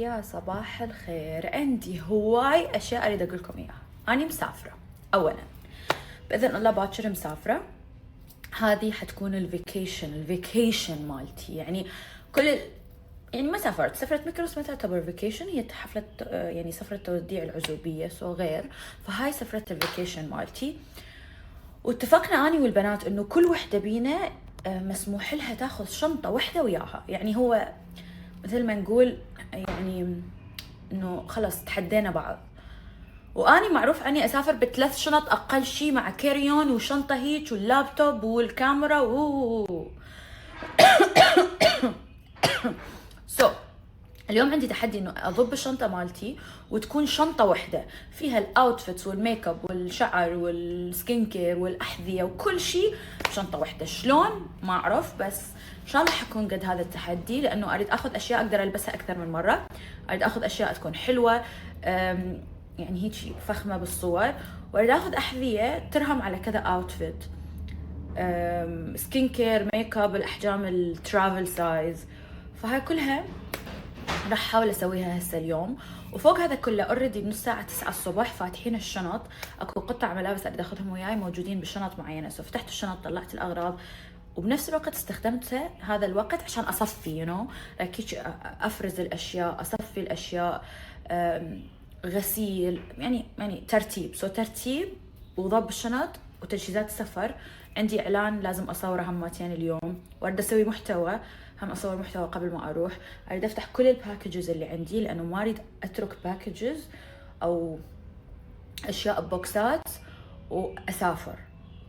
يا صباح الخير. عندي هواي اشياء اريد اقول لكم اياها. انا مسافره، اولا باذن الله باكر مسافره. هذه حتكون الفيكيشن مالتي، يعني يعني ما سافرت ميكروس، ما تعتبر فيكيشن، هي حفله يعني سفره توديع العزوبيه غير. فهاي سفره الفيكيشن مالتي، واتفقنا اني والبنات انه كل وحده بينا مسموح لها تاخذ شنطه وحده وياها. يعني هو مثل ما نقول يعني انه خلص تحدينا بعض. واني معروف عني اسافر ب3 شنط اقل شيء، مع كاريون وشنطه هيك واللابتوب والكاميرا سو اليوم عندي تحدي انه اضب الشنطه مالتي وتكون شنطه واحده فيها الاوتفيتس والميك اب والشعر والسكين كير والاحذيه وكل شيء بشنطه واحده. شلون ما اعرف، بس ان شاء الله حكون قد هذا التحدي، لانه اريد اخذ اشياء اقدر البسها اكثر من مره، اريد اخذ اشياء تكون حلوه يعني هيك فخمه بالصور، واريد اخذ احذيه ترهم على كذا اوتفيت، سكين كير، ميك اب، الاحجام الترافل سايز. فهاي كلها راح احاول اسويها هسه اليوم. وفوق هذا كله اوريدي من الساعه 9 الصبح فاتحين الشنط، اكو قطع ملابس اريد اخذهم وياي موجودين بشنط معينه. سو فتحت الشنط، طلعت الاغراض، وبنفس الوقت استخدمتها هذا الوقت عشان اصفي هيك افرز الاشياء، اصفي الاشياء، غسيل، يعني ترتيب. ترتيب وضب الشنط وتجهيزات السفر. عندي اعلان لازم اصوره همتين اليوم، واريد اسوي محتوى، هم اصور محتوى قبل ما اروح. اريد افتح كل الباكجز اللي عندي، لانه ما اريد اترك باكجز او اشياء ببوكسات واسافر.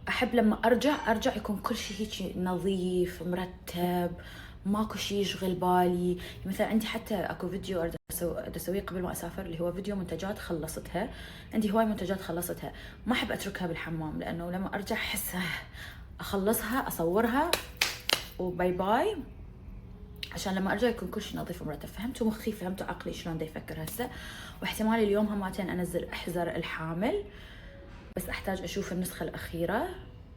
احب لما ارجع يكون كل شيء هيك نظيف مرتب، ماكو شيء يشغل بالي. مثلا عندي حتى اكو فيديو اريد اسويه قبل ما اسافر، اللي هو فيديو منتجات خلصتها. عندي هواي منتجات خلصتها، ما احب اتركها بالحمام، لانه لما ارجع احسها اخلصها اصورها وباي باي، عشان لما ارجع يكون كل شيء نظيف ومرتب. فهمتوا مخي، فهمتوا عقلي شلون دا يفكر هسه. واحتمال اليوم همتين انزل احذر الحامل، بس احتاج اشوف النسخه الاخيره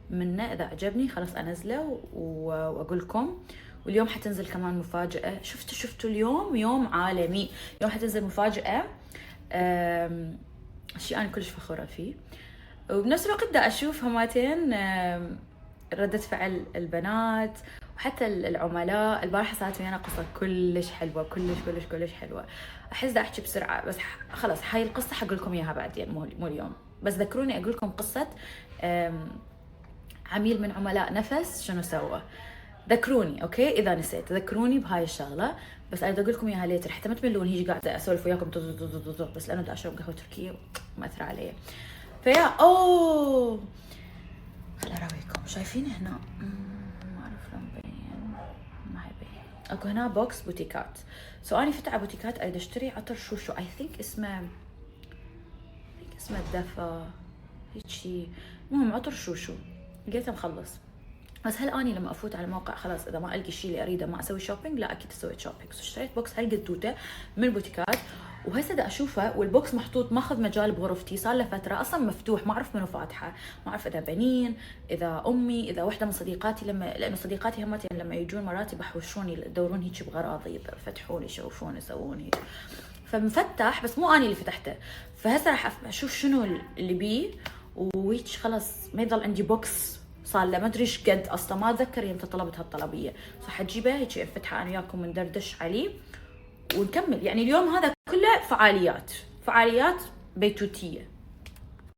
منه، اذا عجبني خلاص انزله واقول لكم. واليوم حتنزل كمان مفاجاه. شفتوا اليوم يوم عالمي، اليوم حتنزل مفاجاه، شيء انا كلش فخوره فيه. وبنفس الوقت دا اشوف همتين ردة فعل البنات وحتى العملاء. البارحة صارت ويانا قصة كلش حلوة، كلش حلوة. أحس دا أحكي بسرعة، بس خلاص هاي القصة حقول لكم إياها بعدين، مو اليوم. بس ذكروني أقول لكم قصة عميل من عملاء نفس شنو سوى. ذكروني أوكي، إذا نسيت ذكروني بهاي الشغلة. بس أريد أقول لكم إياها ليتر، حتى ما تملون هيجي قاعدة أسولف وياكم بس لأنه دا أشرب قهوة تركية ومأثرة علي. فيا أوه خل اراويكم. شايفين هنا ما اعرف لون مبين، ما يبين. اكو هنا بوكس بوتيكات. اني فتح على بوتيكات اريد اشتري عطر شوشو، اي ثينك اسمه الدفا هيجي. المهم عطر شوشو لقيته مخلص. بس هل اني لما افوت على موقع خلاص اذا ما القى الشيء اللي اريده ما اسوي شوبينج؟ لا اكيد سويت شوبينج. اشتريت بوكس هالقد توته من بوتيكات، وهسه دا اشوفه والبوكس محطوط ماخذ مجال بغرفتي، صار له فتره اصلا مفتوح، ما اعرف منو فاتحه، ما اعرف اذا بنين، اذا امي، اذا وحده من صديقاتي. لانه صديقاتي همتين لما يجون مراتي بحوشوني يدورون هيك بغراضي، يفتحون يشوفون يسوون هيك. فمفتح بس مو اني اللي فتحته. فهسه راح اشوف شنو اللي بيه، وهيك خلص ما يضل عندي بوكس صار له ما ادري ايش قد، اصلا ما اتذكر يوم طلبت هالطلبيه. حتجيبه هيك افتحها انا وياكم وندردش عليه ونكمل. يعني اليوم هذا كله فعاليات بيتوتيه.